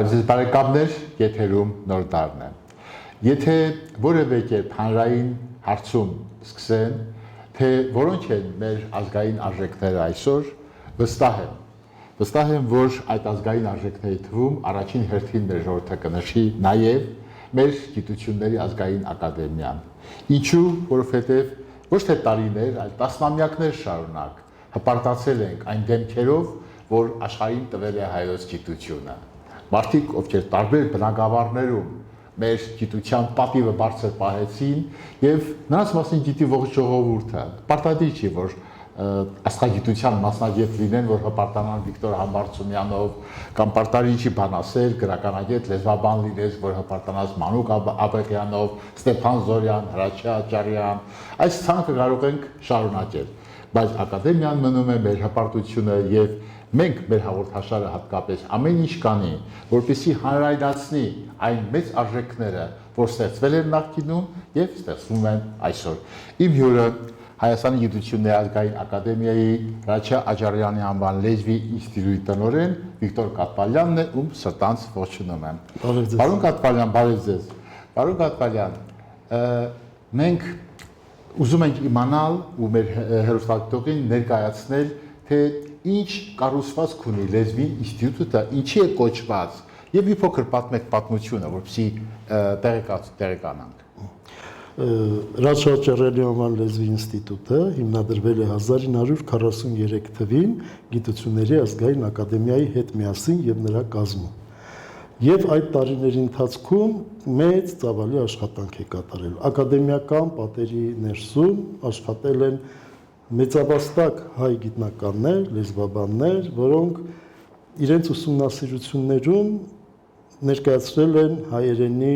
Բարև բարեկամներ, եթերում նոր տարն է։ Եթե որևէ կերպ հանրային հարցում սկսեն, թե որոնք են մեր ազգային արժեքները այսօր, վստահ եմ, որ այդ ազգային արժեքների թվում առաջին հերթին մեր ժողովուրդը կնշի նաև մեր գիտությունների ազգային ակադեմիան։ Ինչու, որովհետև ոչ թե տարիներ, այլ տասնամյակներ շարունակ հպարտացել ենք այն դեմքերով, որ աշխարհին տվել է հայոց գիտությունը։ Մարդիկ, ովքեր տարբեր բնագավառներում մեր գիտության պատիվը բարձր պահեցին եւ նրանց մասին գիտի ողջ ժողովուրդը։ Պարտադիր չի, որ աստղագիտության մասնագետ լինեն, որ հպարտանան Վիկտոր Համբարձումյանով, կամ պարտադիր չի բան ասել, գրականագետ, լեզվաբան լինես, որ հպարտանաս Մանուկ Աբեղյանով, Ստեփան Զորյան, Հրաչյա Աճարյան, այս ցանկը կարող ենք շարունակել, բայց ակադեմիան մնում է մեր հպարտությունը եւ մենք մեր հաղորդաշարը հատկապես ամեն ինչ կանի, որպեսզի հանրայնացնի այն մեծ արժեքները, որ ստեղծվել են նախկինում եւ ստեղծվում են այսօր։ Իմ հյուրը Հայաստանի Գիտությունների ազգային ակադեմիայի Հրաչյա Աճարյանի անվան լեզվի ինստիտուտի տնօրեն Վիկտոր Կատվալյանն է, ում սրտանց ողջունում եմ։ Պարոն Կատվալյան, բարև ձեզ։ Պարոն Կատվալյան, մենք ուզում ենք իմանալ ու մեր հեռուստադիտողին ներկայացնել, թե ինչ կառուցվածք ունի լեզվի ինստիտուտը, ինչի է կոչված, եւ մի փոքր պատմեք պատմությունը, որպեսզի տեղեկանանք։ Հրաչյա Աճարյանի անվան լեզվի ինստիտուտը հիմնադրվել է 1943 թվին Գիտությունների ազգային ակադեմիայի հետ միասին եւ նրա կազմում։ Եվ այդ տարիների ընթացքում մեծ ծավալի աշխատանք է կատարել։ Ակադեմիական պատերի ներսում աշխատել են մեծաբաստակ հայ գիտնականներ, լեզվաբաններ, որոնք իրենց ուսումնասիրություններում ներկայացրել են հայերենի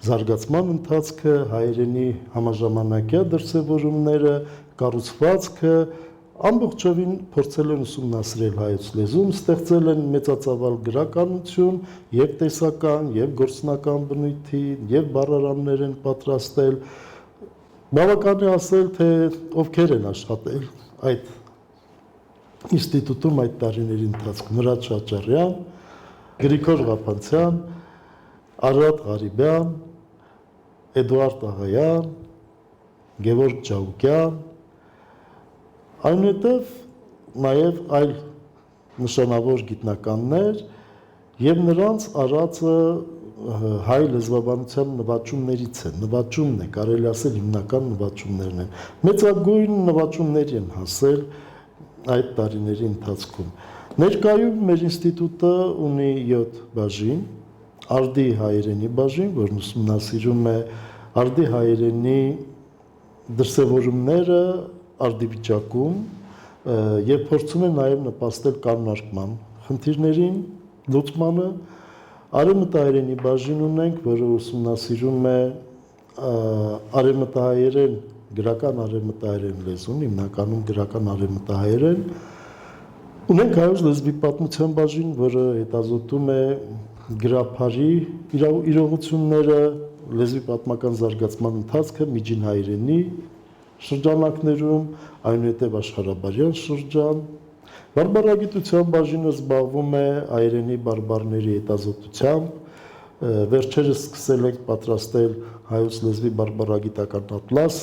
զարգացման ընթացքը, հայերենի համաժամանակյա դրսևորումները, կառուցվածքը, ամբողջովին փորձել են ուսումնասիրել հայոց լեզուն, ստեղծել են մեծածավալ գրականություն, եւ տեսական, եւ գործնական բնույթի, եւ բառարաններ են պատրաստել։ Բավական է ասել, թե ովքեր են աշխատել այդ ինստիտուտում այդ տարիների ընթացքում՝ Հրաչյա Աճարյան, Գրիգոր Ղափանցյան, Արարատ Ղարիբյան, Էդուարդ Աղայան, Գևորգ Ջաուկյան, այնուհետև նաև այլ նշանավոր գիտնականներ եւ նրանց արածը հայ լեզվաբանության նվաճումներից է, նվաճումն է, կարելի ասել հիմնական նվաճումներն են։ Մեծագույն նվաճումների են հասել այդ տարիների ընթացքում։ Ներկայում մեր ինստիտուտը ունի 7 բաժին, արդի հայերենի բաժին, որն ուսումնասիրում է արդի հայերենի դրսևորումները արդի վիճակում եւ փորձում է նաեւ նպաստել կանոնարկման խնդիրներին, լուծմանը։ Արևմտահայերենի բաժին ունենք, որը ուսումնասիրում է արևմտահայերեն, գրական արևմտահայերեն լեզուն, հիմնականում գրական արևմտահայերեն։ Ունենք հայոց լեզվի պատմության բաժին, որը հետազոտում է գրաբարի իրողությունները, լեզվի պատմական զարգացման ընթացքը միջին հայերենի շրջանակներում, այնուհետև աշխարհաբարյան շրջան։ Բարբառագիտության բաժինը զբաղվում է հայերենի բարբառների հետազոտությամբ, վերջերս սկսել ենք պատրաստել հայոց լեզվի բարբառագիտական ատլաս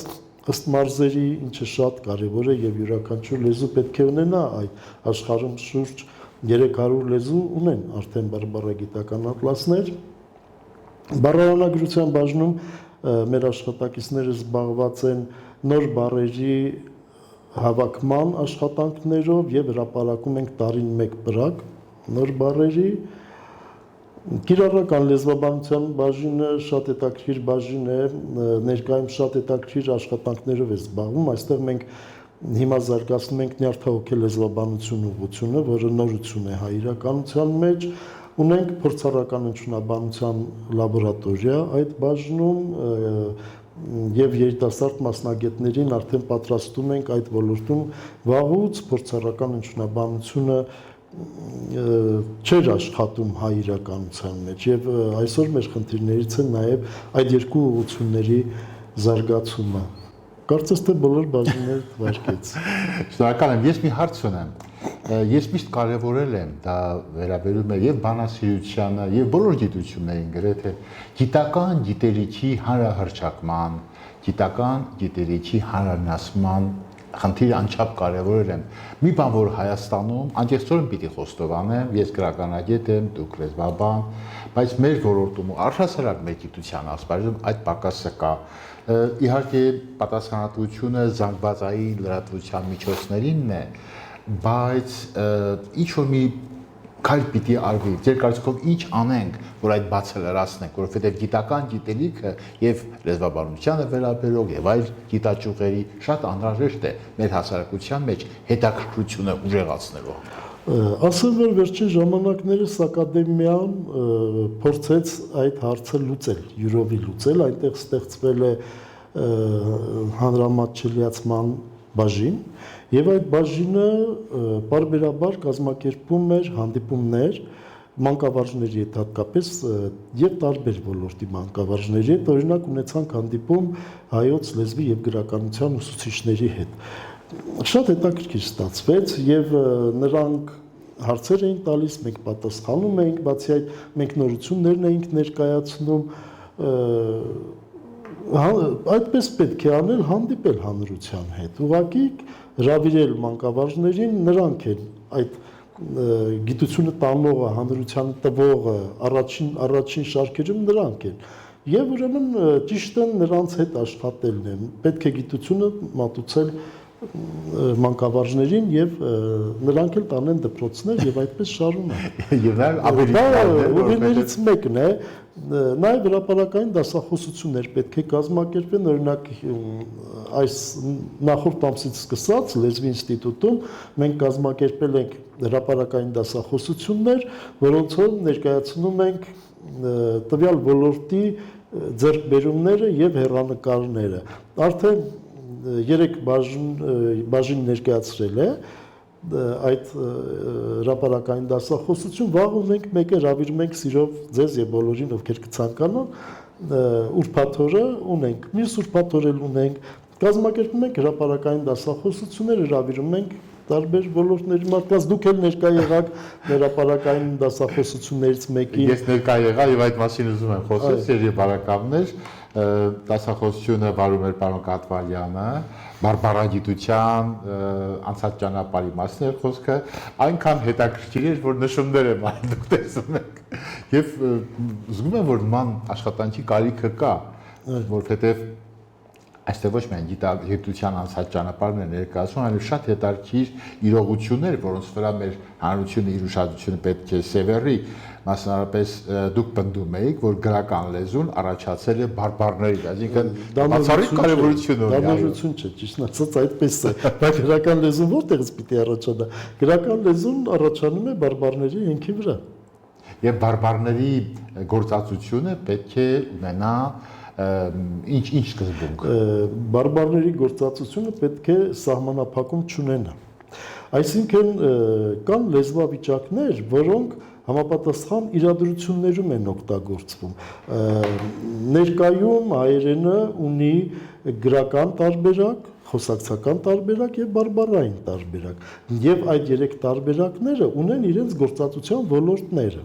ըստ մարզերի, ինչը շատ կարևոր է եւ յուրաքանչյուր լեզու պետք է ունենա այդ աշխարհում շուրջ 300 լեզու ունեն արդեն բարբառագիտական ատլասներ։ Բառարանագրության բաժնում մեր աշխատակիցները զբաղված են նոր բառերի հավաքման աշխատանքներով եւ հրապարակում ենք տարին 1 պրակ նոր բառերի։ Կիրառական լեզվաբանության բաժինը շատ հետաքրքիր բաժին է, ներկայում շատ հետաքրքիր աշխատանքներով է զբաղվում, այստեղ մենք հիմա զարգացնում ենք նյարդահոգե լեզվաբանություն ուղղությունը, որը նորություն է հայ իրականության մեջ, ունենք փորձառական հնչյունաբանության լաբորատորիա այդ բաժնում եւ երիտասարդ մասնագետներին արդեն պատրաստում ենք այդ ոլորտում վաղուց փորձառական հնչյունաբանությունը չէր աշխատում հայ իրականության մեջ եւ այսօր մեր խնդիրներից է նաեւ այդ երկու ուղղությունների զարգացումը։ Կարծես թե բոլոր բաժինները թվարկեց։ Շնորհակալ եմ, ես մի հարց ունեմ։ ես միշտ կարևորել եմ դա վերաբերում է եւ բանասիրությանը եւ բոլոր գիտություններին գրեթե գիտական գիտելիքի հանրահռչակման, գիտական գիտելիքի հանրայնացման խնդիրը անչափ կարևորել եմ։ Մի բան, որ Հայաստանում անկեղծորեն պիտի խոստովանեմ, ես գրականագետ եմ, դուք լեզվաբան, բայց մեր ոլորտում առհասարակ մեր գիտության ասպարեզում այդ պակասը կա։ Իհարկե պատասխանատվությունը զանգվածային լրատվության միջոցներինն է, բայց ինչ որ մի քայլ պիտի արվի։ Ձեր կարծիքով ինչ անենք, որ այդ բացը լրացնենք, որովհետև գիտական գիտելիքը եւ լեզվաբանությանը վերաբերող եւ այլ գիտաճյուղերի շատ անհրաժեշտ է մեր հասարակության մեջ հետաքրքրությունը ուժեղացնելու։ Ասեմ, որ վերջին ժամանակներս ակադեմիան փորձեց այդ հարցը լուծել, յուրովի լուծել, այնտեղ ստեղծվել է հանրամատչելիացման բաժին, եւ այդ բաժինը բարբերաբար կազմակերպում էր հանդիպումներ մանկավարժների հետ հատկապես եւ տարբեր ոլորտի մանկավարժների հետ, օրինակ ունեցանք հանդիպում հայոց լեզվի եւ գրականության ուսուցիչների հետ։ Շատ հետաքրքիր ստացվեց եւ նրանք հարցեր էին տալիս, մենք պատասխանում էինք, բացի այդ մենք նորություններն էինք ներկայացնում, այդպես պետք է անել, հանդիպել հանրության հետ, ուղղակի հրավիրել մանկավարժներին, նրանք են այդ գիտությունը տանողը, հանրությանը տվողը, առաջին շարքերում նրանք են։ Եվ ուրեմն ճիշտ են նրանց հետ աշխատելն է, պետք է գիտությունը մատուցել մանկավարժներին եւ նրանք էլ տանեն դպրոցներ եւ այդպես շարունակ։ Եվ նաեւ ուղիներից մեկն է, նաեւ հրապարակային դասախոսություններ պետք է կազմակերպեն, օրինակ այս նախորդ ամսից սկսած Լեզվի ինստիտուտում մենք կազմակերպել ենք հրապարակային դասախոսություններ, որոնցով ներկայացնում ենք տվյալ ոլորտի ձեռքբերումները եւ հեռանկարները։ Արդեն 3 բաժին ներկայացրել է այդ հրապարակային դասախոսություն, վաղ ունենք մեկը հրավիրում ենք սիրով ձեզ եւ բոլորին, ովքեր կցանկանան, ուրբաթ օրը ունենք, մյուս ուրբաթ օրը ունենք, կազմակերպում ենք հրապարակային դասախոսություններ, հրավիրում ենք տարբեր ոլորտների մարդկանց, դուք էլ ներկա եղաք հրապարակային դասախոսություններից մեկին։ Ես ներկա եղա եւ այդ մասին ուզում եմ խոսել, սերի բարեկամներ, դասախոսությունը վարում էր պարոն Կատվալյանը, բարբարագիտության անցած ճանապարհի մասն էր խոսքը, այնքան հետաքրքիր էր, որ նշումներ եմ այն դուք տեսնում եք։ Եվ զգում եմ, որ նման աշխատանքի կարիքը կա, որովհետեւ այստեղ ոչ միայն գիտության անցած ճանապարհն է ներկայացում, այլև շատ հետաքրքիր իրողություններ, որոնց վրա մեր հանրությունը իր ուշադրությունը պետք է սևեռի, մասնավորապես դուք պնդում եք, որ գրական լեզուն առաջացել է բարբարներից, այսինքն բացառիկ կարևորություն ունի։ Դա նորություն չէ, ճիշտն ասած այդպես է, բայց գրական լեզուն որտեղից պիտի առաջանա։ Գրական լեզուն առաջանում է բարբարների ենքի վրա։ Եվ բարբարների գործածությունը պետք է ունենա ինչ սկզբունք։ Բարբարների գործածությունը պետք է սահմանափակում չունենա։ Այսինքն կան լեզվավիճակներ, որոնք համապատասխան իրադրություններում են օգտագործվում։ Ներկայում հայերենը ունի գրական տարբերակ, խոսակցական տարբերակ եւ բարբարային տարբերակ։ Եվ այդ 3 տարբերակները ունեն իրենց գործածության ոլորտները։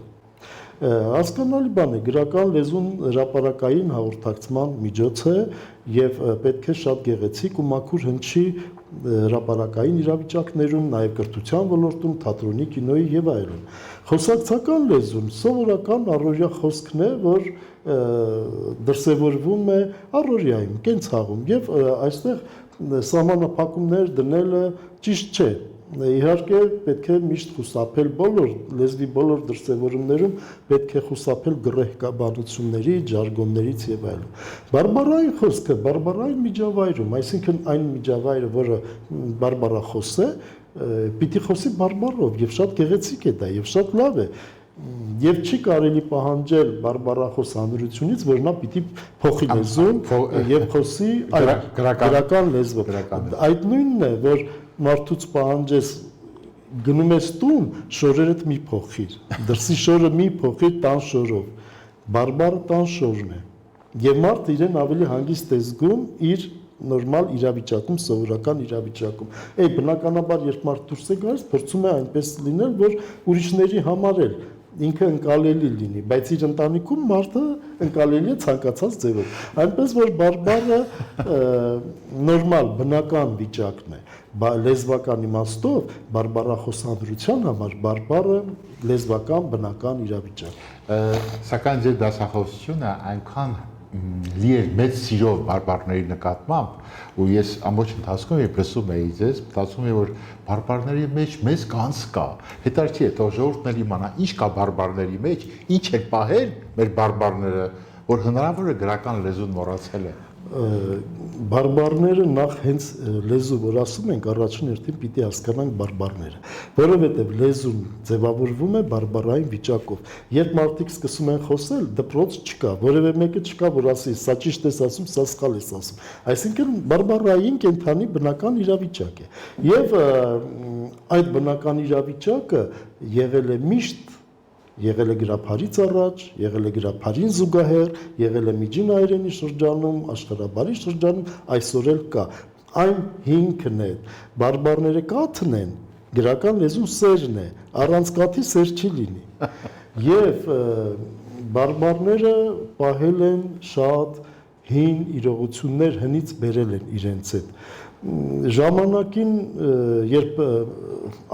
Հասկանալի բան է, գրական լեզուն հրապարակային հաղորդակցման միջոց է եւ պետք է շատ գեղեցիկ ու մաքուր հնչի հրապարակային իրավիճակներում, նաեւ կրթության ոլորտում, թատրոնի, կինոյի եւ այլն։ Խոսակցական լեզուն սովորական առօրյա խոսքն է, որ դրսևորվում է առօրյայում, կենցաղում եւ այստեղ սահմանափակումներ դնելը ճիշտ չէ։ Իհարկե պետք է միշտ խուսափել բոլոր լեզվի բոլոր դրսևորումներում պետք է խուսափել գրեհկաբանությունների, ջարգոններից եւ այլն։ Բարբարային խոսքը բարբարային միջավայրում, այսինքն այն միջավայրը, որը բարբարախոս է, պիտի խոսի բարբարով եւ շատ գեղեցիկ է դա եւ շատ լավ է։ Եվ չի կարելի պահանջել բարբարախոս հանրությունից, որ նա պիտի փոխի լեզուն եւ խոսի գրական լեզվով։ Այդ նույնն է, որ մարդուց պահանջես գնում ես տուն, շորերդ մի փոխիր, դրսի շորը մի փոխիր տան շորով, բարբարը տան շորն է, եւ մարդը իրեն ավելի հանգիստ է զգում իր նորմալ իրավիճակում, սովորական իրավիճակում։ Բնականաբար երբ մարդ դուրս է գալիս, փորձում է այնպես լինել, որ ուրիշների համար էլ ինքը ընկալելի լինի, բայց իր ընտանիքում մարդը ընկալելի է ցանկացած ձևով։ Այնպես որ բարբառը նորմալ բնական վիճակն է, լեզվական իմաստով բարբառախոսանրության համար բարբառը լեզվական բնական իրավիճակ։ Սակայն ձեր դասախոսությունը այնքան լի էր մեծ սիրով բարբառների նկատմամբ ու ես ամբողջ ընթացքում երբ լսում էի ձեզ, մտածում էի, որ բարբառների մեջ մեծ կանց կա։ Հետարքի է, թող ժողովուրդն էլ իմանա, ինչ կա բարբառների մեջ, ինչ է պահել մեր բարբառները, որ հնարավոր է գրական լեզուն մոռացել է։ Բարբառները նախ հենց լեզու որ ասում ենք առաջին հերթին պիտի հասկանանք բարբառները, որովհետև լեզուն ձևավորվում է բարբառային վիճակով։ Երբ մարդիկ սկսում են խոսել, դպրոց չկա, որևէ մեկը չկա, որ ասի, սա ճիշտ ես ասում, սա սխալ ես ասում։ Այսինքն բարբառային կենթանի բնական իրավիճակ է։ Եվ այդ բնական իրավիճակը եղել է միշտ եղել է գրաբարից առաջ, եղել է գրաբարին զուգահեռ, եղել է միջին հայերենի շրջանում, աշխարհաբարի շրջանում, այսօր էլ կա։ Այն հիմքն է, բարբառները կաթն են, գրական լեզու սերն է, առանց կաթի սեր չի լինի։ Եվ բարբառները պահել են շատ հին իրողություններ, հնից բերել են իրենց հետ։ Ժամանակին, երբ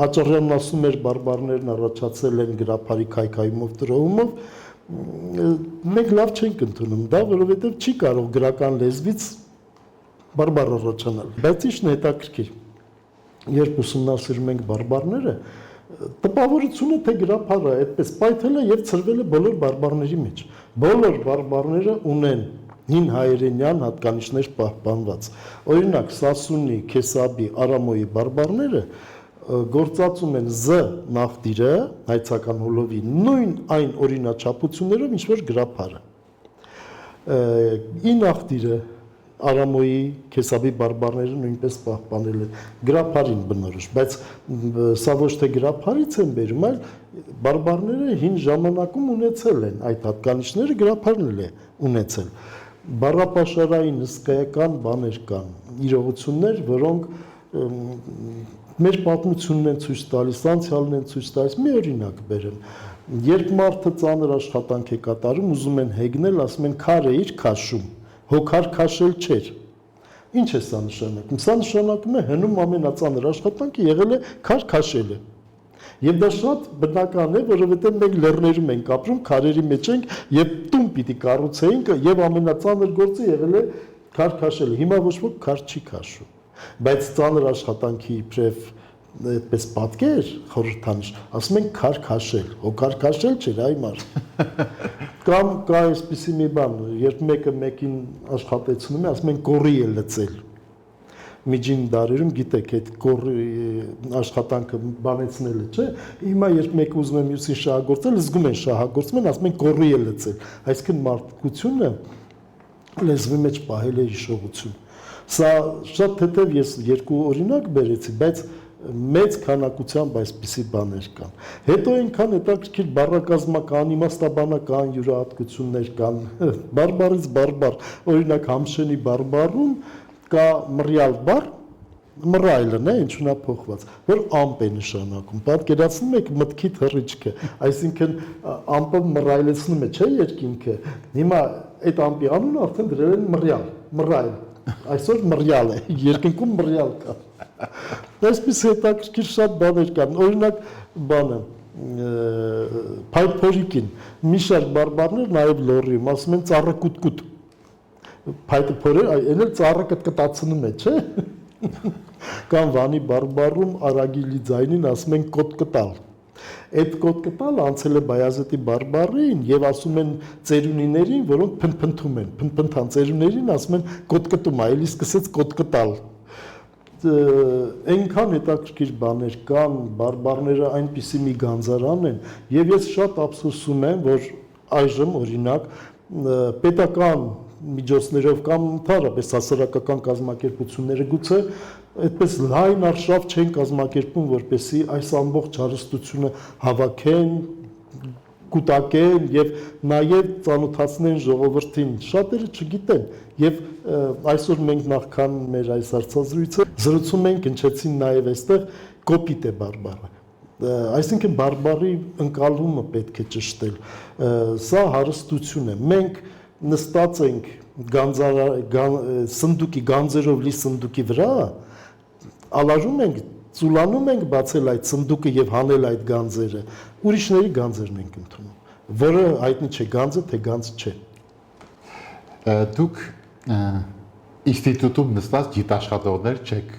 Աճարյանն ասում էր բարբառներն առաջացել են գրաբարի քայքայումով տրոհումով, մենք լավ չենք ընդունում դա, որովհետև չի կարող գրական լեզվից բարբառ առաջանալ։ Բայց ի՞նչն է հետաքրքիր, երբ ուսումնասիրում ենք բարբառները, տպավորությունը թե գրաբարը այդպես պայթել է եւ ծրվել է բոլոր բարբառների մեջ։ Բոլոր բարբառները ունեն հին հայերենյան հատկանիշներ պահպանված։ Օրինակ Սասունի, Քեսաբի, Արամոյի բարբառները գործածում են Զ նախդիրը, հայցական հոլովի նույն այն օրինաչափություններով, ինչ որ գրաբարը։ Ի նախդիրը Արամոյի, Քեսաբի բարբառները նույնպես պահպանել են գրաբարին բնորոշ, բայց սա ոչ թե գրաբարից են բերում, այլ բարբառները հին ժամանակում ունեցել են այդ հատկանիշները, գրաբարն էլ է ունեցել։ Բառապաշարային հսկայական բաներ կան, իրողություններ, որոնք մեր պատմությունն են ցույց տալիս, անցյալն են ցույց տալիս, մի օրինակ բերեմ։ Երբ մարդը ծանր աշխատանք է կատարում, ուզում են հեգնել, ասում են քար էիր քաշում, հոգար քաշել չէր։ Ինչ է սա նշանակում։ Սա նշանակում է հնում ամենածանր աշխատանքը եղել է քար քաշելը։ Եվ դա շատ բնական է, որովհետև մենք լեռներում ենք ապրում, քարերի մեջ ենք եւ տուն պիտի կառուցեինք եւ ամենածանր գործը եղել է քար քաշելը։ Հիմա ոչ ոք քար չի քաշում։ Բայց ծանր աշխատանքի իբրև այդպես պատկեր խորհրդանիշ, ասում ենք քար քաշել, հոգար քաշել չէր, այ մարդ։ Կամ կա այսպիսի մի բան, երբ մեկը մեկին աշխատեցնում է, ասում են կորի է լծել։ Միջին դարերում գիտեք, այդ կորի աշխատանքը բանեցնելը, չէ։ Հիմա երբ մեկը ուզում է մյուսին շահագործել, զգում են շահագործում են, ասում են կորի է լծել։ Այսինքն մարդկությունը լեզվի մեջ պահել է հիշողություն։ Սա շատ թեթև ես երկու օրինակ բերեցի, բայց մեծ քանակությամբ այսպիսի բաներ կան։ Հետո այնքան հետաքրքիր բառակազմական, իմաստաբանական յուրահատկություններ կան, բարբառից բարբառ, օրինակ Համշենի բարբառում կա մռյալ բառ, մռայլն է, ինչունափոխված, որ ամպ է նշանակում։ Պատկերացնում եք մտքի թռիչքը, այսինքն ամպը մռայլեցնում է, չէ՞ երկինքը։ Հիմա այդ ամպի անունը արդեն դրել են մռյալ, մռայլ։ Այսօր մռյալ է, երկնքում մռյալ կա։ Այսպես հետաքրքիր շատ բաներ կան, օրինակ բանը փայտփորիկին մի շարք բարբառներ նաև լոռիում ասում են ծառը կուտկուտ փայտփորը այն էլ ծառը կտկտացնում է, չէ՞։ Կամ Վանի բարբառում արագիլի ձայնին ասում են կոտկտալ։ Այդ կոտկտալը անցել է Բայազետի բարբառին եւ ասում են ծերունիներին, որոնք փնփնթում են, փնփնթան ծերունիներին ասում են կոտկտում, այլի սկսեց կոտկտալ։ Այնքան հետաքրքիր բաներ կան, բարբառները այնպիսի մի գանձարան են, եւ ես շատ ափսոսում եմ, որ այժմ օրինակ պետական միջոցներով կամ ընդհանրապես հասարակական կազմակերպությունները գուցե այդպես լայն արշավ չեն կազմակերպում, որպեսզի այս ամբողջ հարստությունը հավաքեն, կուտակեն եւ նաեւ ծանոթացնեն ժողովրդին, շատերը չգիտեն եւ այսօր մենք նախքան մեր այս հարցազրույցը զրուցում ենք, հնչեցին նաեւ այստեղ կոպիտ է բարբառը, այսինքն բարբառի ընկալումը պետք է ճշտել, սա հարստություն է, մենք նստած ենք սնդուկի գանձերով լի սնդուկի վրա, ալարում ենք, ծուլանում ենք բացել այդ սնդուկը եւ հանել այդ գանձերը, ուրիշների գանձերն ենք ընդունում, որը հայտնի չէ գանձը թե գանձ չէ։ Դուք ինստիտուտում նստած գիտաշխատողներ չեք,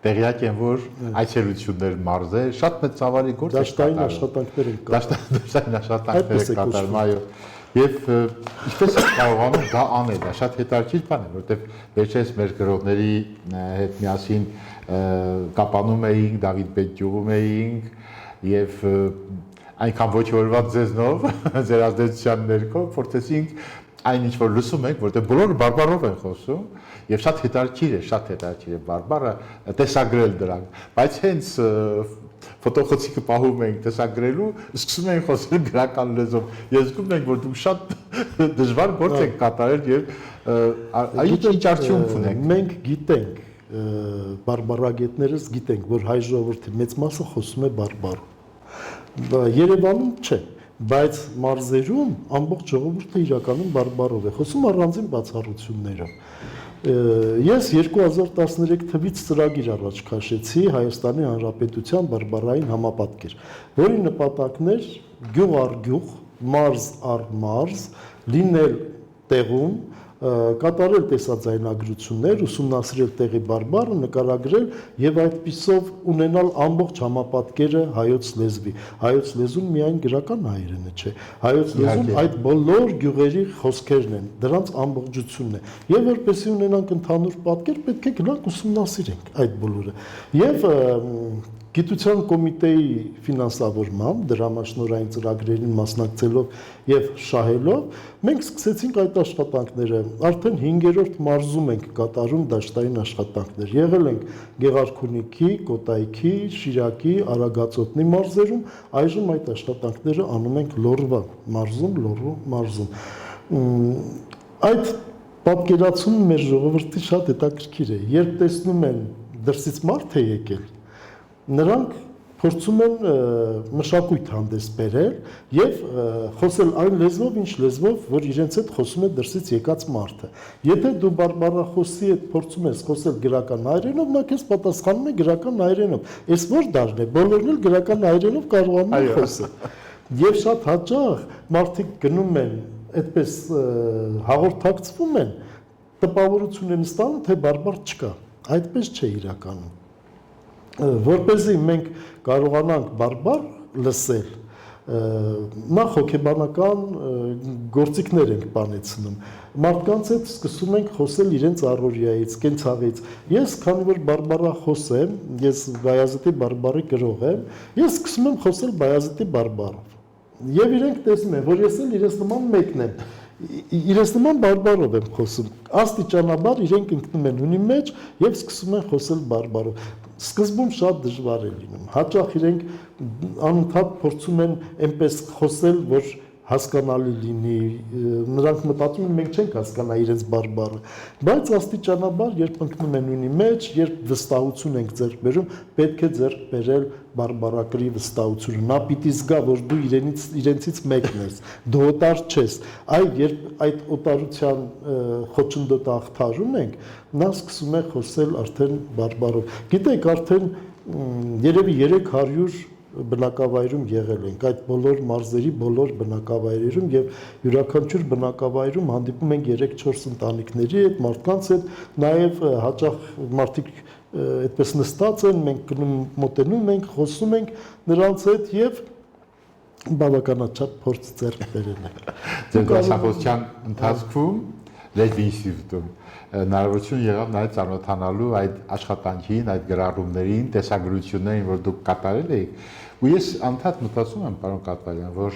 տեղյակ են, որ այցելություններ մարզեր, շատ մեծ ծավալի գործ է դաշտային աշխատանքներ են կատարում։ Դաշտային աշխատանքներ են կատարում, այո։ Եվ ինչպես է կարողանում դա անել, դա շատ հետաքրքիր բան է, որովհետև վերջերս մեր գրողների հետ միասին կապանում էինք, Դավիթ Բեջջուղում էինք եւ այնքան ողջորված ձեզնով ձեր ազդեցության ներքո փորձեցինք այն ինչ որ լսում ենք, որտեղ բոլորը բարբառով են խոսում եւ շատ հետաքրքիր է բարբառը տեսագրել դրանք, բայց հենց ֆոտոխցիկը պահում ենք տեսագրելու, սկսում ենք խոսել գրական լեզվով։ Ես զգում եմ, որ դուք շատ դժվար գործ եք կատարել եւ ինչ արդյունք ունեք։ Մենք գիտենք, բարբառագետներս գիտենք, որ հայ ժողովրդի մեծ մասը խոսում է բարբառով։ Երևանում չէ, բայց մարզերում ամբողջ ժողովուրդը իրականում բարբառով է խոսում առանձին բացառություններով։ Ես 2013 թվականից ծրագիր առաջ քաշեցի Հայաստանի Հանրապետության բարբառային համապատկեր, որի նպատակն էր գյուղ առ գյուղ, մարզ առ մարզ լինել տեղում, կատարել տեսաձայնագրություններ, ուսումնասիրել տեղի բարբառը, նկարագրել եւ այդպիսով ունենալ ամբողջ համապատկերը հայոց լեզվի։ Հայոց լեզուն միայն գրական հայերենը չէ։ Հայոց լեզուն այդ բոլոր գյուղերի խոսքերն են, դրանց ամբողջությունն է։ Եվ որպեսզի ունենանք ընդհանուր պատկեր, պետք է գնանք ուսումնասիրենք այդ բոլորը։ Եվ Գիտության կոմիտեի ֆինանսավորմամբ, դրամաշնորհային ծրագրերին մասնակցելով եւ շահելով, մենք սկսեցինք այդ աշխատանքները։ Արդեն 5-րդ մարզում ենք կատարում դաշտային աշխատանքներ։ Եղել ենք Գեղարքունիքի, Կոտայքի, Շիրակի, Արագածոտնի մարզերում, այժմ այդ աշխատանքները անում ենք Լոռվա մարզում։ Այդ պատկերացումը մեր ժողովրդի շատ հետաքրքիր է։ Երբ տեսնում են դրսից մարդ է եկել, նրանք փորձում են մշակույթ հանդես բերել եւ խոսել այն լեզվով, ինչ լեզվով, որ իրենց հետ խոսում է դրսից եկած մարդը։ Եթե դու բարբառախոսի հետ փորձում ես խոսել գրական հայերենով, նա քեզ պատասխանում է գրական հայերենով։ Այս որ դառն է, բոլորն էլ գրական հայերենով կարողանում են խոսել։ Եվ շատ հաճախ մարդիկ գնում են, այդպես հաղորդակցվում են, տպավորություն են ստանում, թե բարբառ չկա։ Այդպես չէ իրականում։ Որպեսզի մենք կարողանանք բարբառ լսել, նախ հոգեբանական գործիքներ ենք բանեցնում, մարդկանց հետ սկսում ենք խոսել իրենց առօրյայից, կենցաղից։ Ես, քանի որ բարբառախոս եմ, ես Բայազետի բարբառի գրող եմ, ես սկսում եմ խոսել Բայազետի բարբառով։ Եվ իրենք տեսնում են, որ ես էլ իրենց նման մեկն եմ։ Իրենց նման բարբառով եմ խոսում։ Աստիճանաբար իրենք ընկնում են ունի մեջ եւ սկսում են խոսել բարբառով։ Սկզբում շատ դժվար է լինում։ Հաճախ իրենք անընդհատ փորձում են այնպես խոսել, որ հասկանալի լինի, նրանք մտածում են մենք չենք հասկանա իրենց բարբառը, բայց աստիճանաբար երբ ընկնում են ունի մեջ, երբ վստահություն ենք ձեռք բերում, պետք է ձեռք բերել բարբառակրի վստահությունը, նա պիտի զգա, որ դու իրենցից մեկն ես, դու օտար չես, երբ այդ օտարության խոչընդոտը ախտարում ենք, նա սկսում է խոսել արդեն բարբառով, գիտեք արդեն երևի 300 բնակավայրում եղել ենք, այդ բոլոր մարզերի բոլոր բնակավայրերում եւ յուրաքանչյուր բնակավայրում հանդիպում ենք 3-4 ընտանիքների հետ, մարդկանց հետ, նաեւ հաճախ մարդիկ այդպես նստած են, մենք գնում մոտենում ենք, խոսում ենք նրանց հետ եւ բավականաչափ փորձ ձեռք բերել ենք։ Ձեր դասախոսության ընթացքում Լեզվի ինստիտուտում հնարավորություն եղավ նաև ծանոթանալու այդ աշխատանքին, այդ գրառումներին, տեսագրություններին, որ դուք կատարել եք, ու ես անդադ մտածում եմ, պարոն Կատվալյան, որ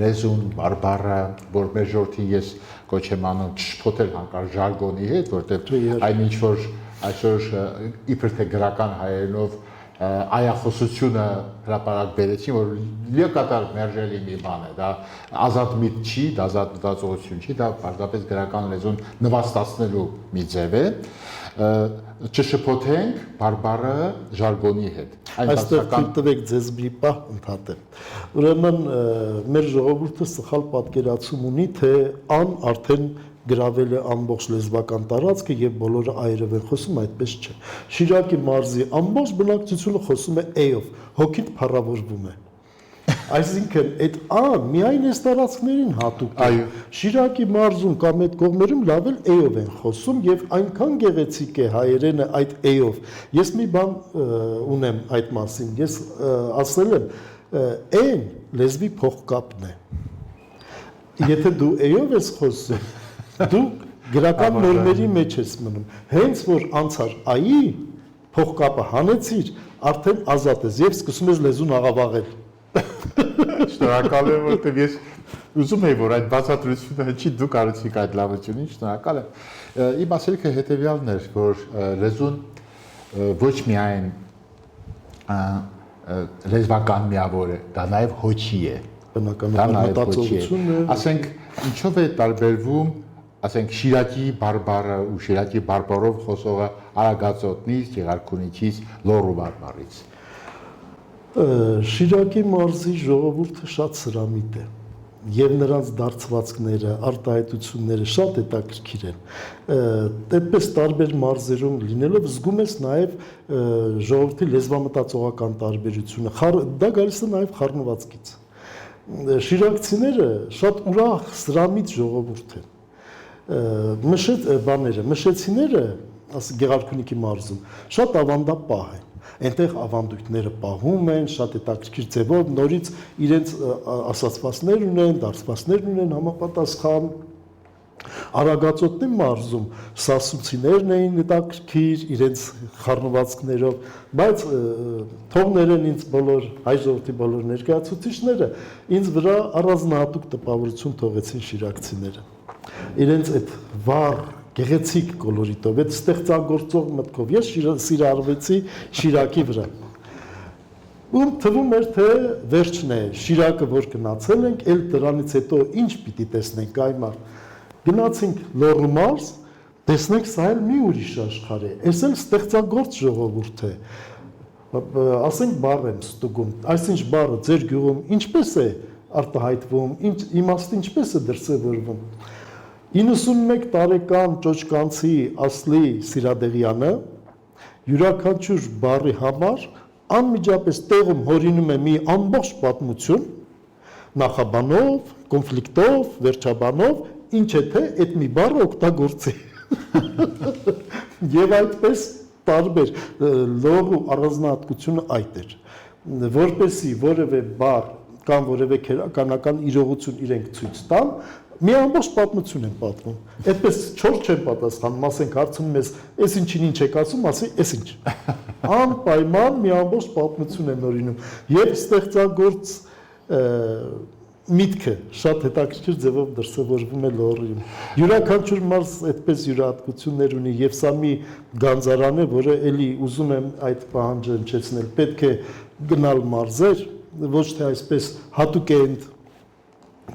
լեզուն, բարբառը, որ մեր ժողովրդին ես կոչ եմ անում չշփոթել հանկարծ ժարգոնի հետ, որտեղ այն ինչ որ այսօր իբր թե գրական հայերենով այախոսությունը հրապարակ բերեցին, որ լիակատար մերժելի մի բան է, դա ազատ միտք չի, դա ազատ մտածողություն չի, դա պարզապես գրական լեզուն նվաստացնելու մի ձև է, չշփոթենք բարբառը ժարգոնի հետ։ Այստեղ թույլ ձեզ մի պահ ընդհատեմ։ Ուրեմն մեր ժողովուրդը սխալ պատկերացում ունի, թե ան արդեն գրավել է ամբողջ լեզվական տարածքը եւ բոլորը այրով են խոսում, այդպես չէ։ Շիրակի մարզի ամբողջ բնակչությունը խոսում է «ե»-ով, հոգիդ փառավորվում է։ Այսինքն այդ ան միայն այս տարածքներին հատուկ է։ Շիրակի մարզում կամ այդ կողմերում լավ էլ «ե»-ով են խոսում եւ այնքան գեղեցիկ է հայերենը այդ «ե»-ով։ Ես մի բան ունեմ այդ մասին։ Ես ասել եմ, «ն» լեզվի փողկապն է։ Եթե դու «ե»-ով ես խոսում, դու գրական նորմերի մեջ ես մնում։ Հենց որ անցար «այի» փողկապը հանեցիր, արդեն ազատ ես եւ սկսում ես լեզուն աղավաղել։ Շնորհակալ եմ, որտեղ ես ուզում եի, որ այդ բացատրությունը հնչի, դուք արեցիք այդ լավությունին, շնորհակալ եմ։ Իմ ասելիքը հետեւյալն էր, որ լեզուն ոչ միայն լեզվական միավոր է, դա նաև հոչի է։ Բնականաբար մտածողություն է։ Ասենք, ինչով է տարբերվում, ասենք Շիրակի բարբառը ու Շիրակի բարբառով խոսողը Արագածոտնից, Գեղարքունիքից, Լոռու բարբառից։ Շիրակի մարզի ժողովուրդը շատ սրամիտ է եւ նրանց դարձվածքները, արտահայտությունները շատ հետաքրքիր են։ Այդպես տարբեր մարզերում լինելով զգում ես նաեւ ժողովրդի լեզվամտածողական տարբերությունը։ Դա գալիս է նաեւ խառնվածքից։ Շիրակցիները շատ ուրախ, սրամիտ ժողովուրդ են։ Մշեցիները, Գեղարքունիքի մարզում, շատ ավանդապահ են։ Այնտեղ ավանդույթները պահում են, շատ հետաքրքիր ձևով, նորից իրենց ասացվածքներ ունեն, դարձվածքներ ունեն համապատասխան։ Արագածոտնի մարզում սասունցիներն էին հետաքրքիր իրենց խառնվածքներով, բայց թողներեն ինձ բոլոր հայ ժողովրդի բոլոր ներկայացուցիչները ինձ վրա առանձնահատուկ տպավորություն թողեցին շիրակցիները։ Իրենց այդ վառ գեղեցիկ կոլորիտով, այդ ստեղծագործող մտքով ես սիրառվեցի Շիրակի վրա։ Ու թվում էր, թե վերջն է, Շիրակը որ գնացել ենք, էլ դրանից հետո ինչ պիտի տեսնենք այմար։ Գնացինք Լոռու մարզ, տեսնենք սա էլ մի ուրիշ աշխարհ է, այս էլ ստեղծագործ ժողովուրդ է։ Ասենք բառ եմ ստուգում, այսինչ բառը ձեր գյուղում ինչպես է արտահայտվում, իմաստը ինչպես է դրսևորվում։ 91 տարեկան ճոճկանցի Ասլի Սիրադեղյանը յուրաքանչյուր բառի համար անմիջապես տեղում հորինում է մի ամբողջ պատմություն, նախաբանով, կոնֆլիկտով, վերջաբանով, ինչ է թե այդ մի բառը օգտագործի։ Եվ այդպես տարբեր լոռու առանձնահատկությունը այդ էր, որպեսզի որևէ բառ կամ որևէ քերականական իրողություն իրենք ցույց տան, մի ամբողջ պատմություն են պատմում։ Այդպես 4 չեն պատասխանում, ասենք հարցնում ես, «Էս ինչին ինչ եք ասում», ասի, «Էս ինչ»։ Անպայման մի ամբողջ պատմություն են օրինում եւ ստեղծագործ միտքը շատ հետաքրքիր ձևով դրսևորվում է Լոռիում։ Յուրաքանչյուր մարզ այդպես յուրահատկություններ ունի եւ սա մի գանձարան է, որը էլի ուզում եմ այդ պահանջը հնչեցնել, պետք է գնալ մարզեր, ոչ թե այսպես հատուկ է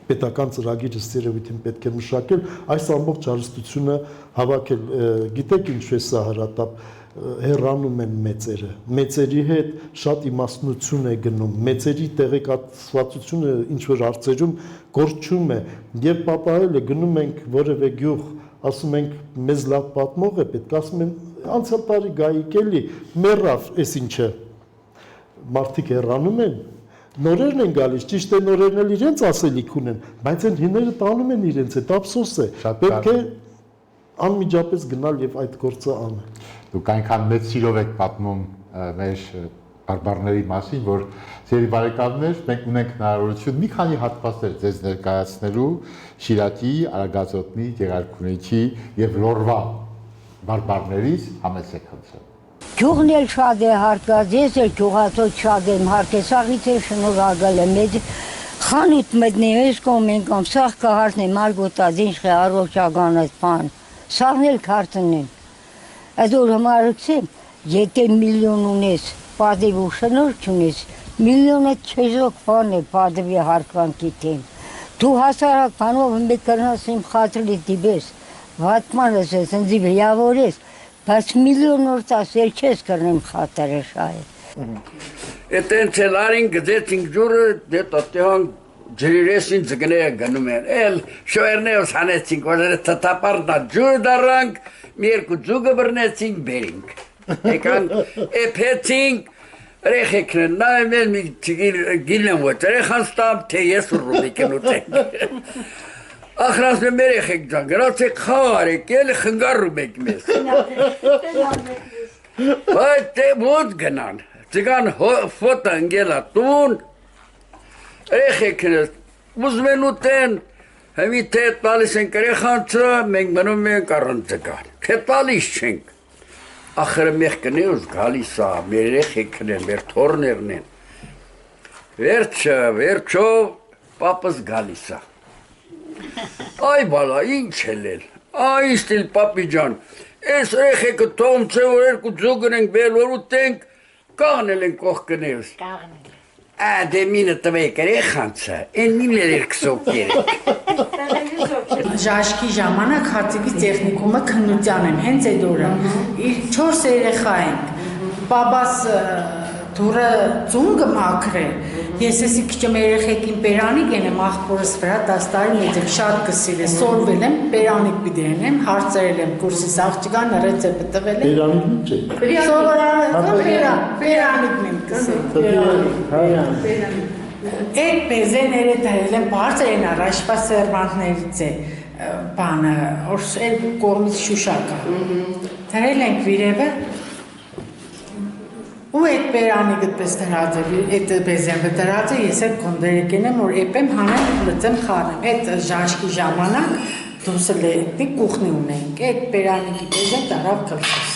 պետական ծրագիրը երևույթին պետք է մշակել, այս ամբողջ հարստությունը հավաքել, գիտեք ինչու է սա հրատապ, հեռանում են մեծերը, մեծերի հետ շատ իմաստնություն է գնում, մեծերի տեղեկացվածությունը ինչ-որ հարցերում կորչում է, եւ պատահել է գնում ենք որևէ գյուղ, ասում ենք մեզ լավ պատմող է պետք, ասում են անցյալ տարի գայիկ էլի, մեռավ, էս ինչը, մարդիկ հեռանում են, նորերն են գալիս, ճիշտ է նորերն էլ իրենց ասելիք ունեն, բայց այն հիները տանում են իրենց, այդ ափսոս է, պետք է անմիջապես գնալ եւ այդ գործը անել։ Դուք այնքան մեծ սիրով եք պատմում մեր բարբառների մասին, որ ծերի բարեկամներ, մենք ունենք հնարավորություն մի քանի հատվածներ ձեզ ներկայացնելու Շիրակի, Արագածոտնի, Գեղարքունիքի եւ Լոռվա բարբառներից, համեցեք խնդրեմ։ Գյուղն էլ շատ է հարկած, ես էլ գյուղացոց շատ եմ հարկել, սաղից էլ շնորհակալ եմ, խանութ մտնեմ, ես կոմեն կամ սաղ կհարտնեմ, արգոտած ինչ է առողջական այդ բան, սաղն էլ քարտն են, այդ որ հմարıksեմ, եթե միլիոն ունես, պատիվ ու շնորհ ունես, միլիոնը չեզոք բան է պատվի հարկանքի թեմ։ Դու հասարակ բանով մի կրնաս իմ խատրի դիբես, վատմանս ես, ընձի վիավորես, բայց միլիոն օր տասեր չես կրնեմ խատրը շայ։ Էտենց էլ արին գծեցինք ջուրը, դե տատեան ջրիրեսին ձգները գնում են, էլ շոերներս հանեցինք, որ թտապարդա ջուրը դարանք, մի երկու ձուգը բրնեցինք, բերինք, եկան էպեցինք, Ռեխեքն նայում են մի գիլն ոչ, ռեխան ստամ, թե ես ռուբիկն ուտենք։ Ախրասն եմ երեխեք ջան, գրացեք խաղար եք, էլ խնգարում եք մեզ։ Բայց թե ոնց գնան, ծգան ֆոտը ընգելա տուն, ռեխեքն ուզում են ուտեն, հմի թե տալիս ենք ռեխանցը, մենք մնում ենք առան ծգան, թե տալիս չենք։ Ախրը մեղքն է ուզ գալիս է, մեր երեխեքն են, մեր թորներն են։ Վերջո, պապս գալիս է։ Այ բալա, ինչ էլ, այ ստիլ պապի ջան, ես երեխեքը թոմց է, որ երկու ձուգն ենք բել, որ ուտենք, կաղնել են կողքներս։ Դե մինը տվեք երեխանցը, են միմներ երկսոք երեք։ Ժաշկի ժամանակ հացիկի տեխնիկումը քննության եմ, հենց այդ օրը, իր 4 երեխա ենք, բաբաս դուրը ծունգը մաքր է, ես եսի քիչեմ երեխեքին պերանիկ ենեմ աղբորս վրա 10 տարի մեծ եմ, շատ կսիր է, սորվել եմ, պերանիկ պիդերեն եմ, հարցերել եմ կուրսիս աղջիկան, ռեցեպը տվել եմ։ Պերանիկն եմ կսիր։ Այդ պեզեները դրել են բարձր են առաջվա սերվանտներից է բանը, որ կողմից շուշակա։ Դրել ենք վիրևը ու այդ պերանիկը պես դրած է, այդ պեզենվը դրած է, ես այդ կոնդերեկեն եմ, որ էպեմ հանեմ, լծեմ խանեմ, այդ ժաշկի ժամանակ դուսը լետնի կուխնի ունենք, այդ պերանիկի պեզեն տարավ կլսես։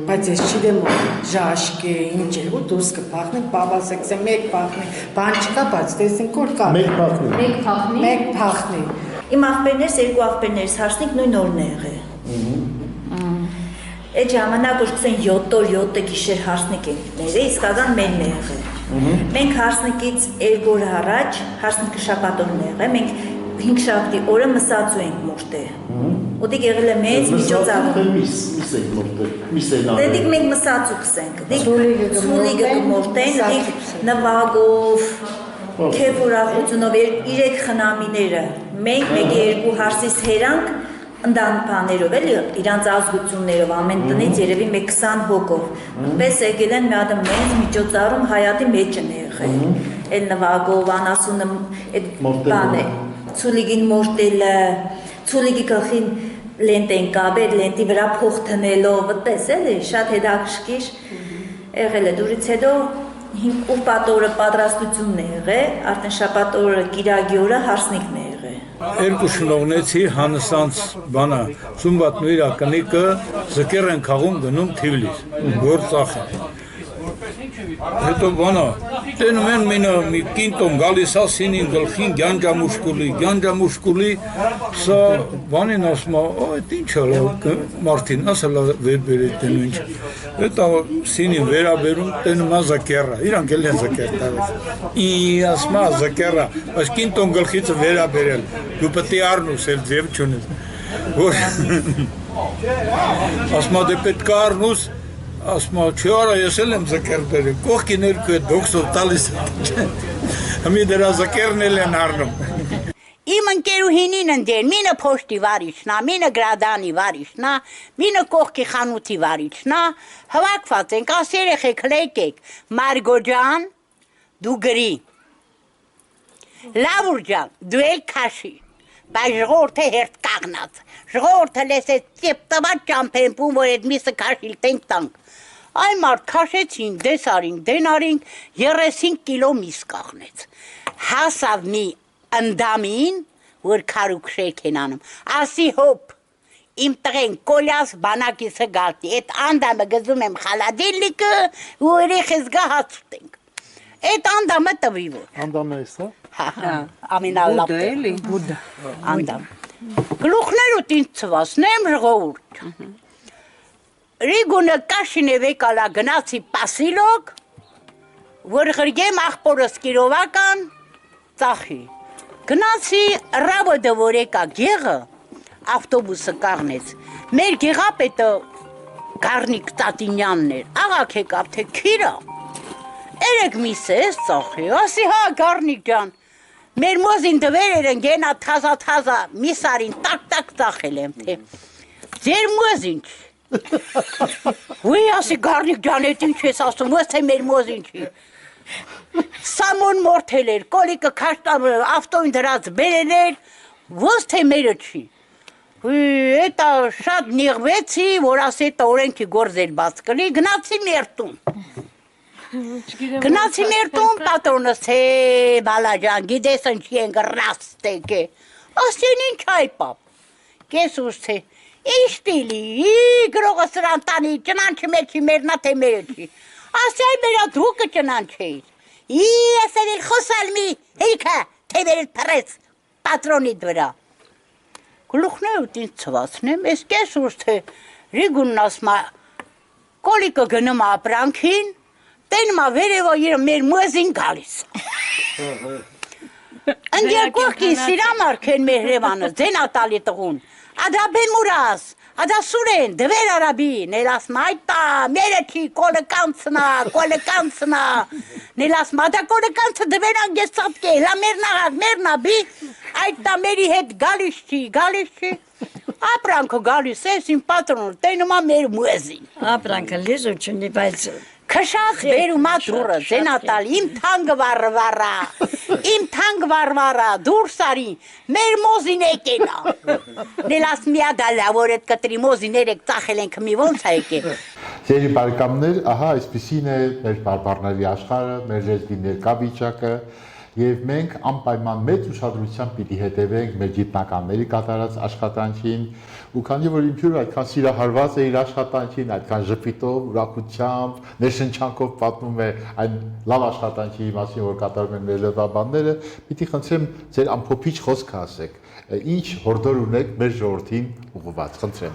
Բայց ես չիդեմ որ ժաշկ է, ինչ է, ու դուրս կպախնենք, բաբասեքս է, մեկ պախնի, բան չկա, բայց տեսինք որ կա։ Մեկ փախնի։ Մեկ փախնի։ Իմ աղբերներս, երկու աղբերներս հարսնիկ նույն օրն է եղել։ Այդ ժամանակ որ կսեն 7 օր 7 գիշեր հարսնիկ ենք ները, իսկական մենն է եղել։ Մենք հարսնիկից 2 օր առաջ, հարսնիկը շաբաթ օրն է եղել, մենք 5 շաբթի օրը մսածու ենք մորտե։ Ոդիկ եղել է մեծ միջոցառում։ Դեդիկ մենք մսածու կսենք, դիկ սուլիգը կմորտեն, դիկ նվագով, քեֆ ուրախությունով 3 խնամիները, մենք 1-2 հարսիս հերանք, ընդան բաներով էլի, իրանց ազգություններով, ամեն տնից երևի 20 հոգով։ Պես եկել են մի հատ մեծ միջոցառում Հայատի մեջն է եղել։ Էլ նվագով, անասունը այդ բան է, ցուլիգին մորտելը, ցուլիգի գլխին լենտ են կաբել, լենտի վրա փող տնելով, այդպես էլի, շատ հետաքրքիր եղել է։ Դուրից հետո ուրբաթ օրը պատրաստությունն է եղել, արդեն շաբաթ օրը կիրագի օրը հարսնիկն է եղել։ Երկու շնորհնեցի հանսանց բանա ծումբատ նույրա կնիկը զկեր են քաղում գնում Թիվլիս գործախ հետո բանա տենում են մինը մի կինտոն գալիս ասինին գլխին գյանջամուշկուլի սա բանին ասում այդ ինչ է մարդին ասալա վերբերել տենում ինչ հետո սինին վերաբերում տենում զկերա իրանք էլ են զկեր տալիս ի ասում զկերա բայց կինտոն գլխից վերաբերել դու պետք է առնուս էլ ձև չունես որ ասում դե պետք է առնուս ասում չի արա ես էլ եմ զկեր բերել կողքին երկու է դոքսոր տալիս հմի դրա զկերն էլ են առնում Իմ ընկերուհինին ընդեր, մինը փոշտի վարիչնա, մինը գրադանի վարիչնա, մինը կողքի խանութի վարիչնա, հվակված ենք, աս երեխեք լեկեք, Մարգո ջան, դու գրի, Լավուր ջան, դու էլ քաշի, բայց ժողովուրդը հերթ կաղնած, ժողովուրդը լեսեց ծեպ տված ճամփեմպում, որ այդ միսը քաշիլ տենք տանք, այ մարդ քաշեցին, դեսարինք, դենարինք, 35 կիլո միս կաղնեց, հասավ մի ընդամին, որ քարուկ շեք են անում, ասի հոպ, իմ տղեն կոլյաս բանակիսը գալտի, այդ անդամը գզում եմ խալադիլիկը, ու երեխես գա հաց ուտենք, այդ անդամը տվի որ։ Անդամը ես հա։ Ամինալապ բուդա, անդամ, գլուխներ ուտ ինձ ծվասնեմ ժողովուրդ, Ռիգունը կաշին է վեկալա գնացի պասիլոք, որ ղրգեմ աղբորս կիրովական ծախի։ Գնացի ռավոդը որ եկա գեղը, ավտոբուսը կաղնեց, մեր գեղապետը Գառնիկ Տատինյանն էր, աղաք եկավ, թե քիրա, երեք միս ես ծախի, ասի հա Գառնիկ ջան, մեր մոզին դվեր են գենա թազա միսարին տակ ծախել եմ, թե ձեր մոզին չի, ուի ասի Գառնիկ ջան, էտ ինչ ես ասում, ոս թե մեր մոզին չի, Սամոն մորթել էր, կոլիկը ավտոյին դրած բերել էր, ոս թե մերը չի։ Էտա շատ նիղվեցի, որ ասի էտա օրենքի գործեր բաց կլի, գնացի մերտում։ Գնացի մերտում, պատրոնս թե բալաջան, գիդես ընչի են գրաստեք է։ Ասեն ինչ այ պապ, կես ուս թե, ինչ տիլի, գրողը սրան տանի, ճնանչի մեջի մերնա թե մերը չի։ Ասի այ մերա դուկը ճնանչ էիր։ Ես էլ խոսալ մի հիքը, թե վերել պրեց, պատրոնիդ վրա։ Գլուխն է ուտ ինձ ծվացնեմ, ես կես ուս թե ռիգունն ասմա, կոլիկը գնում ապրանքին, տենմա վերևա իր մեր մոզին գալիս։ Ընդյակողքին սիրամարք են մեր հրևանը, ձեն ատալի տղուն, ադա բեմուրաս, ադա սուրեն, դվեր արաբի, ներասմա այտա, մերը չի, կոլը կանցնա, ներասմա, ադա կոլը կանցը դվեր անգես ծատկե, լա մերնա բի, այտա մերի հետ գալիս չի, ապրանքը գալիս ես իմ պատրոն, տենումա մեր մուեզին։ Ապրանքը լիզու չունի, բայց Քշած բերումա դուրը, զենատալ, իմ թանգ վարվարա, դուրս արի, մեր մոզին եկենա։ Նելաս միադալա, որ էտ կտրի մոզիներ եք ծախել ենք մի ոնց է եկեն։ Ձերի բարեկամներ, ահա այսպիսին է մեր բարբառների աշխարհը, մեր լեզվի ներկա վիճակը, եւ մենք անպայման մեծ ուշադրությամբ պիտի հետևենք մեր գիտնականների կատարած աշխատանքին, ու քանի որ իմ հյուրը այդքան սիրահարված է իր աշխատանքին, այդքան ժպիտով, ուրախությամբ, ներշնչանքով պատմում է այն լավ աշխատանքի մասին, որ կատարում են մեր լեզվաբանները, պիտի խնդրեմ ձեր ամփոփիչ խոսքը ասեք, ինչ հորդոր ունեք մեր ժողովրդին ուղղված, խնդրեմ։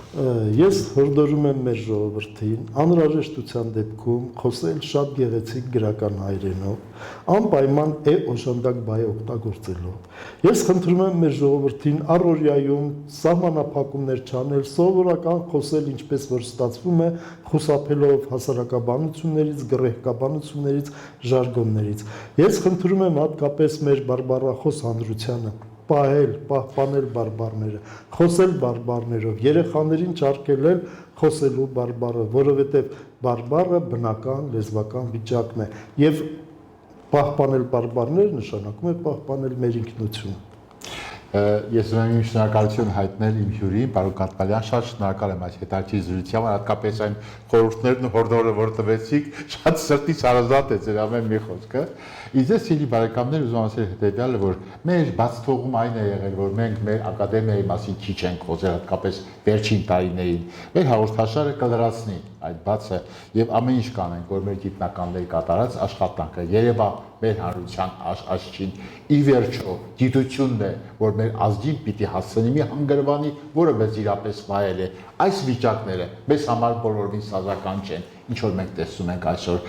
Ես հորդորում եմ մեր ժողովրդին անհրաժեշտության դեպքում խոսել շատ գեղեցիկ գրական հայրենով, անպայման օժանդակ բայ օգտագործելով։ Ես խնդրում եմ մեր ժողովրդին առօրյայում սահմանափակումներ չանել, սովորական խոսել ինչպես որ ստացվում է, խուսափելով հասարակաբանություններից, գռեհկաբանություններից, ժարգոններից։ Ես խնդրում եմ հատկապես մեր բարբառախոս հանրությանը պահպանել բարբառները, խոսել բարբառներով, երեխաներին չարգելել խոսելու բարբառը, որովհետև բարբառը բնական լեզվական վիճակն է եւ պահպանել բարբառները նշանակում է պահպանել մեր ինքնությունը։ Ես ուզում եմ շնորհակալություն հայտնել իմ հյուրին, պարոն Կաթբալյան, շատ շնորհակալ եմ այս հետաքրքիր զրույցի համար, հատկապես այն խորհուրդներն ու հորդորը, որ տվեցիք, շատ սրտից հարազատ է ձեր ամեն մի խոսքը։ Իզես սիրելի բարեկամներ, ուզում ասել հետևյալը, որ մեր բաց թողում այն է եղել, որ մենք մեր ակադեմիայի մասին քիչ ենք խոսել, հատկապես վերջին տարիներին։ Մեր հաղորդաշարը կլրացնի այդ բացը եւ ամեն ինչ կանենք, որ մեր գիտնականների կատարած աշխատանքը երևա մեր հանրության աշխին ի վերջո գիտությունն է, որ մեր ազգին պիտի հասցնի մի հանգրվանի, որը մեզ իրապես վայել է։ Այս վիճակները մեզ համար բոլորովին սազական չեն, ինչ որ մենք տեսնում ենք այսօր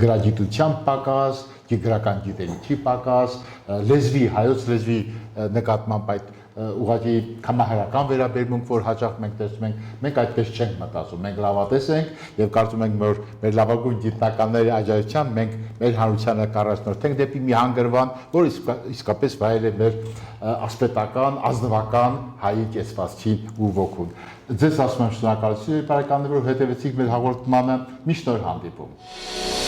գրագիտության պակաս, գրական գիտելիքի պակաս, լեզվի, հայոց լեզվի նկատմամբ այդ ուղղակի կամահարական վերաբերմունք, որ հաճախ մենք տեսնում ենք, մենք այդպես չենք մտածում, մենք լավատես ենք եւ կարծում ենք, որ մեր լավագույն գիտնականների աջակցությամբ մենք մեր հանրությանը կառաջնորդենք դեպի մի հանգրվան, որ իսկապես վայել է մեր ասպետական, ազնվական հայի կեցվածքին ու ոգուն։ Ձեզ ասում եմ շնորհակալություն, բարեկամներ, որ հետևեցիք մեր հաղորդմանը, մի շնորհ հանդիպում։